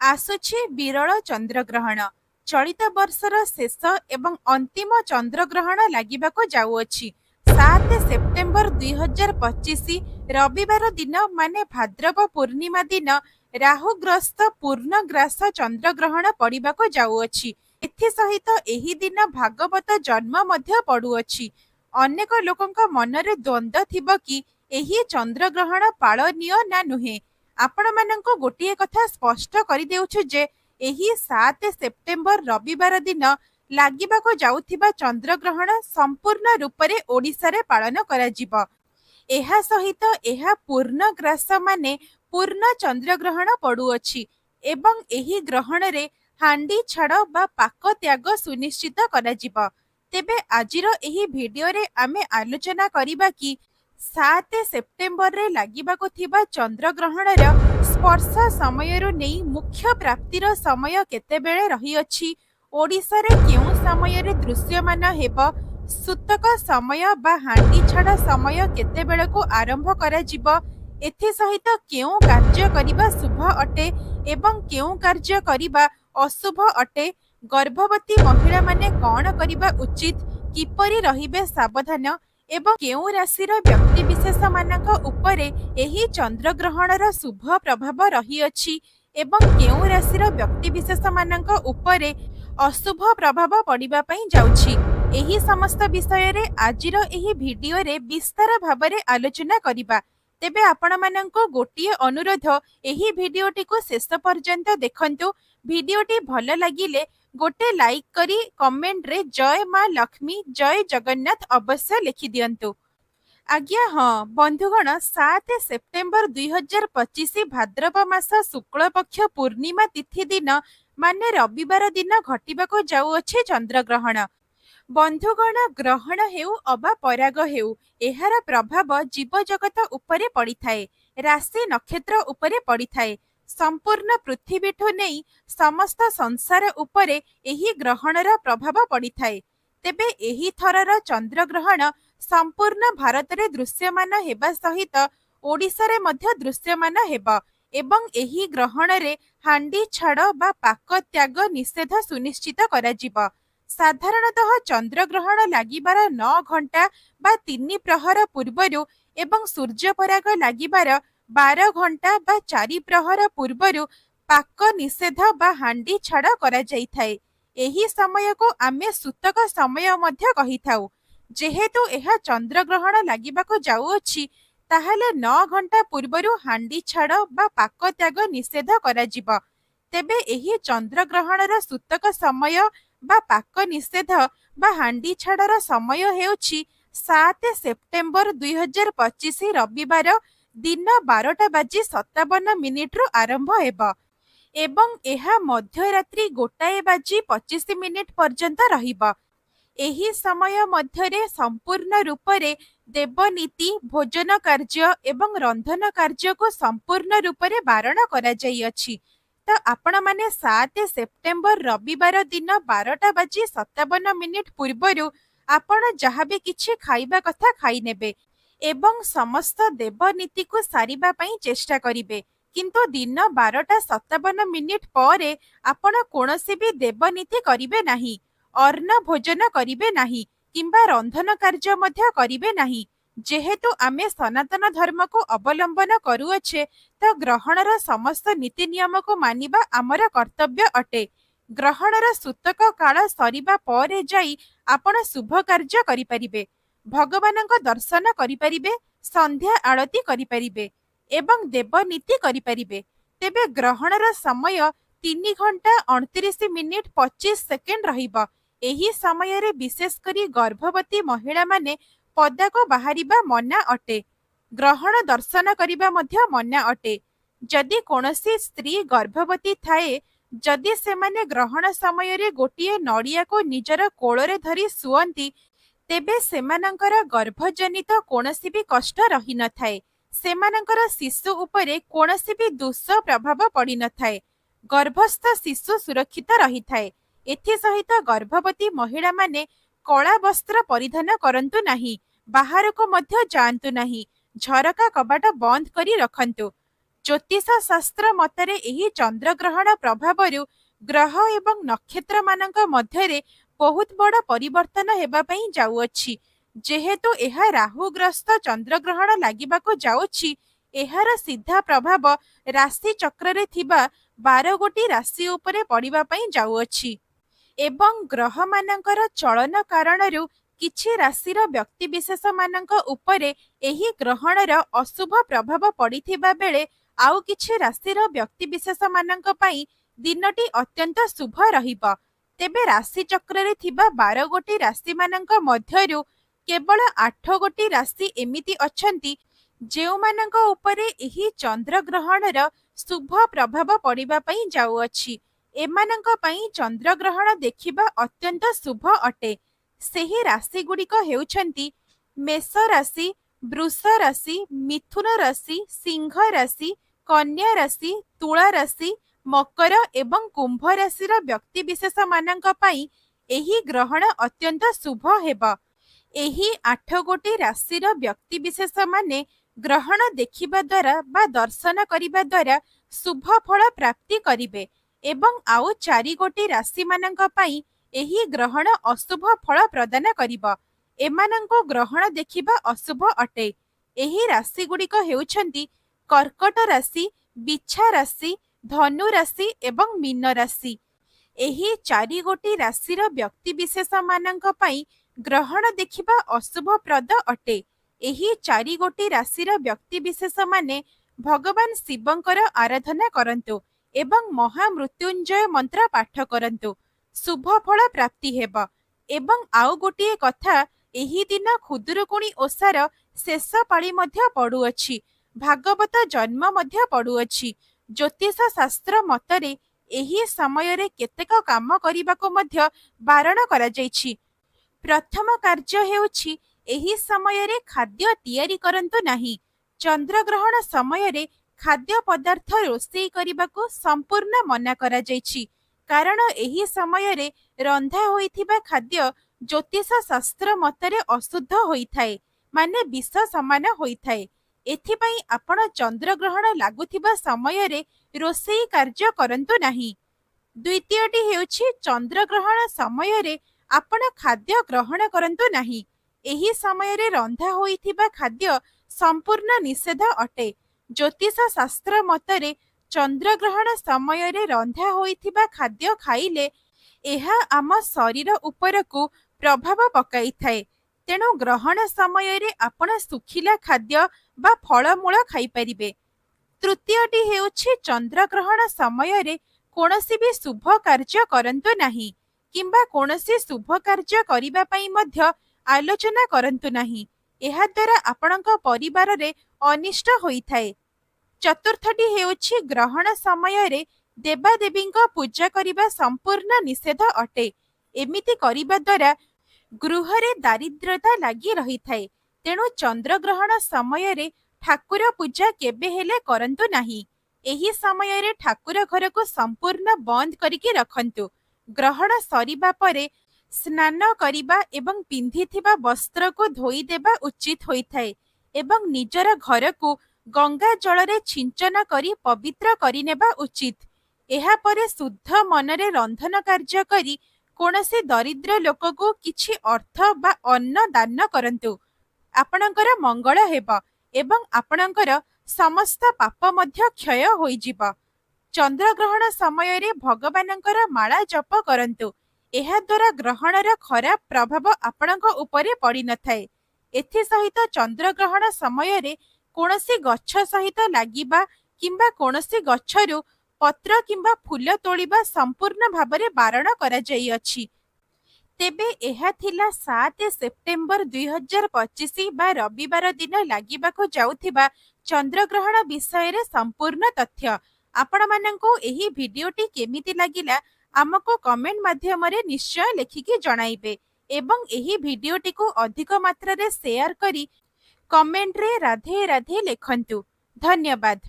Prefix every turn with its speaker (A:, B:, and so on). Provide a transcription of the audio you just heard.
A: आसुछि विरल चंद्रग्रहण। चलित वर्षर शेष एवं अंतिम चंद्रग्रहण लागिबाको जाउअछि। 7 सेप्टेम्बर 2025 रविवार दिन माने भाद्रव पूर्णिमा दिन राहुग्रस्त पूर्णग्रास चंद्रग्रहण पड़िबाको जाउअछि। एथि सहित एही दिन भागवत जन्म मध्य पड़ुअछि। अनेक लोकंक मनरे द्वंद्व थिबो कि एही चंद्रग्रहण पाळनीय ना नुहे। आपण माननको गोटिए कथा स्पष्ट करि देउछु जे एही 7 सेप्टेम्बर रविवार दिन लागिबाको जाउथिबा चंद्रग्रहण संपूर्ण रूपरे ओडिसारे पालन कराजिब। ଏହା ସହିତ ଏହା ପୂର୍ଣ୍ଣ ଗ୍ରାସ ମାନେ ପୂର୍ଣ୍ଣ ଚନ୍ଦ୍ରଗ୍ରହଣ ପଡୁଅଛି ଏବଂ ଏହି ଗ୍ରହଣରେ ହାଣ୍ଡି ଛାଡ଼ ବା ପାକ ତ୍ୟାଗ ସୁନିଶ୍ଚିତ କରାଯିବ। ତେବେ ଆଜିର ଏହି ଭିଡିଓରେ ଆମେ ଆଲୋଚନା କରିବା କି 7 ସେପ୍ଟେମ୍ବରରେ ଲାଗିବାକୁ ଥିବା ଚନ୍ଦ୍ରଗ୍ରହଣର ସ୍ପର୍ଶ ସମୟରୁ ନେଇ ମୁଖ୍ୟ ପ୍ରାପ୍ତିର ସମୟ କେତେବେଳେ ରହିଅଛି, ଓଡ଼ିଶାରେ କେଉଁ ସମୟରେ ଦୃଶ୍ୟମାନ ହେବ, ସୂତକ ସମୟ ବା ହାଣ୍ଡି ଛାଡ଼ ସମୟ କେତେବେଳକୁ ଆରମ୍ଭ କରାଯିବ, ଏଥି ସହିତ କେଉଁ କାର୍ଯ୍ୟ କରିବା ଶୁଭ ଅଟେ ଏବଂ କେଉଁ କାର୍ଯ୍ୟ କରିବା ଅଶୁଭ ଅଟେ, ଗର୍ଭବତୀ ମହିଳାମାନେ କ'ଣ କରିବା ଉଚିତ, କିପରି ରହିବେ ସାବଧାନ ଏବଂ କେଉଁ ରାଶିର ବ୍ୟକ୍ତିବିଶେଷ ମାନଙ୍କ ଉପରେ ଏହି ଚନ୍ଦ୍ରଗ୍ରହଣର ଶୁଭ ପ୍ରଭାବ ରହିଅଛି ଏବଂ କେଉଁ ରାଶିର ବ୍ୟକ୍ତିବିଶେଷ ମାନଙ୍କ ଉପରେ ଅଶୁଭ ପ୍ରଭାବ ପଡ଼ିବା ପାଇଁ ଯାଉଛି, ଏହି ସମସ୍ତ ବିଷୟରେ ଆଜିର ଏହି ଭିଡିଓରେ ବିସ୍ତାର ଭାବରେ ଆଲୋଚନା କରିବା। ତେବେ ଆପଣମାନଙ୍କୁ ଗୋଟିଏ ଅନୁରୋଧ, ଏହି ଭିଡିଓଟିକୁ ଶେଷ ପର୍ଯ୍ୟନ୍ତ ଦେଖନ୍ତୁ। ଭିଡିଓଟି ଭଲ ଲାଗିଲେ गोटे लाइक करी कमेंट रे जय माँ लक्ष्मी जय जगन्नाथ अवश्य लिखि दियंतु। आज्ञा हाँ बंधुगण, 7 सेप्टेम्बर 2025 भाद्रव मास शुक्ल पक्ष पूर्णिमा तिथि दिन माने रविवार दिन घटिबाको जाउअछि चंद्रग्रहण। बंधुगण, ग्रहण हेउ अबा पराग हेउ, एहार प्रभाव जीव जगत उपरे पड़िथाए, राशि नक्षत्र उपरे पड़िथाए। संपूर्ण पृथ्वीठु नहीं समस्त संसार उपरे एही ग्रहणर प्रभाव पड़िथाए। तेबे एही थरर चंद्रग्रहण संपूर्ण भारत रे दृश्यमान हेबा सहित ओडिशारे मध्य दृश्यमान हेबा एवं एही ग्रहण रे हांडी छाड़ बा पाक त्याग निषेध सुनिश्चित कराजिबा। साधारणतः चंद्रग्रहण लागिबार 9 घंटा बा 3 प्रहर पूर्वरु एवं सूर्यपराग लागिबार 12 घंटा बा 4 प्रहर पूर्वरु पाक निषेध बा हांडी छाड़ करा जाइथाए। एही समय को आमे सूतक समय मध्य कहिथाउ। जेहेतु एहा चंद्रग्रहण लागिबाको जाउअछि, ताहाले 9 घंटा पूर्वरु हांडी छाड़ बा पाक त्याग निषेध कराजिबा। तेबे एही चंद्रग्रहणर सूतक समय बा पाक निषेध बा हांडी छाड़र समय हेउछि 7 सेप्टेम्बर 2025 रविवार दिन 12:57 रु आरंभ हेबा एवं एहा मध्यरात्रि 1:25 पर्यंत रहिबा। एही समय मध्यरे संपूर्ण रूपरे देवनीति, भोजन कार्य एवं रंधन कार्य को संपूर्ण रूपरे बारण करा जाइअछि। तो आपण माने 7 सेप्टेम्बर रविवार दिन 12:57 पूर्वरु आपण जहाँ भी किछि खाइबा कथा खाई नेबे एवं समस्त देवनीति को सारिबा पई चेष्टा करिवे। किंतु दिन 12:57 परे आपण कोनोसी भी देवनीति करिवे नाही, अन्न भोजन करिवे नाही किंबा रंधन कार्य मध्य करिवे नाही। जेहेतु आमे सनातन धर्म को अवलंबन करुअछे, तो ग्रहणर समस्त नीति नियम को मानिबा आमर कर्तव्य अटे। ग्रहणर सूतक काल सरिबा परे जाई आपण शुभ कार्य करि परिबे, भगवानଙ୍କ दर्शन करि परिबे, संध्या आरती करि परिबे एवं देवनीति करि परिबे। तेबे ग्रहणर समय 3 घंटा 29 मिनिट 25 सेकेंड रहिबा। एही समय रे विशेष करी गर्भवती महिला माने पदा को बाहरिबा मना अटे। ग्रहण दर्शन करिबा मध्य मना अटे। जदि कोनोसी स्त्री गर्भवती थाए, जदि सेमाने ग्रहण समय रे गोटिए नड़िया को निजर कोଳରେ धरी सुअंती, तेबे सेमानंकर गर्भजनित कोनोसी भी कष्ट रही न थाए। सेमानंकर शिशु उपरे कोनोसी भी दुष्ट प्रभाव पड़ी न थाए। गर्भस्थ शिशु सुरक्षित रही थाए। एथि सहित गर्भवती महिला माने कला वस्त्र परिधान करंतु नाही, बाहर को मध्य जांतु नाही, झरका कबाट बंद करी रखंतु। ज्योतिष शास्त्र मतरे एही चंद्रग्रहण प्रभावरु ग्रह एवं नक्षत्र मानक मध्यरे बहुत बड़ परिवर्तन हेबा पई जाउअछि। जेहेतु एहा राहुग्रस्त चंद्रग्रहण लागिबाको जाउछि, एहार सीधा प्रभाव राशि चक्र रे थिबा 12 गोटी राशि उपरे पड़िबा पई जाउअछि एवं ग्रह मानकर चलन कारणरू किछि राशिर व्यक्ति विशेष मानक उपरे एही ग्रहणर अशुभ प्रभाव पड़िथिबा बेले आउ किछि राशिर व्यक्ति विशेष मानक पई दिनटी अत्यंत शुभ रहिब। तेबे राशि चक्र रे थिबा 12 गोटी राशि मानक मध्यरू केवल 8 गोटी राशि एमिति अछंती जेउ मानक उपरे एही चंद्र ग्रहणर शुभ प्रभाव पड़िबा पई जाउअछि। एमानंक पई चंद्र ग्रहण देखिबा अत्यंत शुभ अटे। सेही राशि गुड़िक हेउछंती मेष राशि, वृष राशि, मिथुन राशि, सिंह राशि, कन्या राशि, तुला राशि, मकर एवं कुंभ राशिर व्यक्ति विशेष मानक पई एही ग्रहण अत्यंत शुभ हेबा। एही 8 गोटी राशिर व्यक्ति विशेष माने ग्रहण देखिबा द्वारा बा दर्शन करिबा द्वारा शुभ फल प्राप्ति करिवे एवं आउ 4 गोटी राशि मानक पई एही ग्रहण अशुभ फल प्रदान करिब। एमानंको ग्रहण देखिबा अशुभ अटे। एही राशि गुड़िक हेउछंती कर्कट राशि, बिच्छा राशि, धनु राशि एवं मीन राशि। एही 4 गोटी राशिर व्यक्ति विशेष मानक पई ग्रहण देखिबा अशुभ प्रद अटे। एही 4 गोटी राशिर व्यक्ति विशेष माने भगवान शिवंकर आराधना करंतु एवं महामृत्युंजय मंत्र पाठ करंतु, शुभ फल प्राप्ति हेबा। एवं आउ गोटिए कथा, एही दिन खुदुरुकुणी ओसार शेष पाळी मध्य पडुअछि, भागवत जन्म मध्य पडुअछि। ज्योतिष शास्त्र मतरे एही समय रे केतेक काम करिबाको मध्य बारण करा जाइछि। प्रथम कार्य हेउछि एही समय रे खाद्य तैयारी करंतु नाही। चंद्रग्रहण समय रे खाद्य पदार्थ रोषेई करिबाको संपूर्ण मना करा जाइछि, कारण एही समय रे रंधा होइथिबा खाद्य ज्योतिष शास्त्र मतरे अशुद्ध होइथाए, माने विष समान होइथाए। एथिपई आपण चंद्रग्रहण लागुथिबा समय रे रोषेई कार्य करंतु नाही। द्वितीयटी हेउछि चंद्रग्रहण समय रे आपण खाद्य ग्रहण करंतु नाही। एही समय रे रंधा होइथिबा खाद्य संपूर्ण निषेध अटे। ज्योतिष शास्त्र मतरे चंद्रग्रहण समय रे रंधा होइथिबा खाद्य खाइले एहा आम शरीर उपरकू प्रभाव पकाई थाए। तेणु ग्रहण समय रे आपण सुखिला खाद्य बा फलमूल खाई परिबे। तृतीयटी हेउछि चंद्रग्रहण समय रे कोनोसी भी शुभ कार्य करंतु नाही, किंबा कोनोसी शुभ कार्य करिबा पई मध्य आलोचना करंतु नाही। एहा द्वारा आपणक परिवार रे अनिष्ट होइथाए। चतुर्थटी हेउछि ग्रहण समय रे देवादेवींक पूजा करिबा संपूर्ण निषेध अटे। एमिति करिबा द्वारा गृह रे दारिद्र्यता लागी रहिथाए। तेणु चंद्रग्रहण समय रे ठाकुर पूजा केबे हेले करंतु नाही। एही समय रे ठाकुर घर को संपूर्ण बंद करिके रखंतु। ग्रहण सरिबा परे स्नान करिबा एवं पिंधिथिबा वस्त्र को धोई देबा उचित होइथाए एवं निजर घर को गंगा जल रे छिंचन करी पवित्र करि नेबा उचित। एहा परे शुद्ध मनरे रंधन कार्य करी कोनोसी दरिद्र लोक को किछि अर्थ बा अन्न दान करंतु। आपणकर मंगल हेबा एवं आपणकर समस्त पाप मध्य क्षय होई जिबा। चंद्रग्रहण समय रे भगवानंकर माला जप करंतु। एहा द्वारा ग्रहणर खराब प्रभाव आपणक उपरे पड़ी नथाए। एथि सहित चंद्रग्रहण समय रे कोनोसी गच्छ सहित लागिबा किंबा कोनोसी गच्छरु पत्र किंबा फूल तोड़िबा संपूर्ण भाबरे बारण करा जाई अछि। तेबे एहा थिला 7 सेप्टेम्बर 2025 बा रविवार दिन लागिबाको जाउथिबा चंद्रग्रहण विषय रे संपूर्ण तथ्य। आपण माननकु एही भिडियोटी केमिति लागिला आमको कमेंट माध्यम रे निश्चय लेखिकी जणाइबे एवं एही भिडियोटी को अधिक मात्रा रे शेयर करी कमेंट रे राधे राधे लेखंतु। धन्यवाद।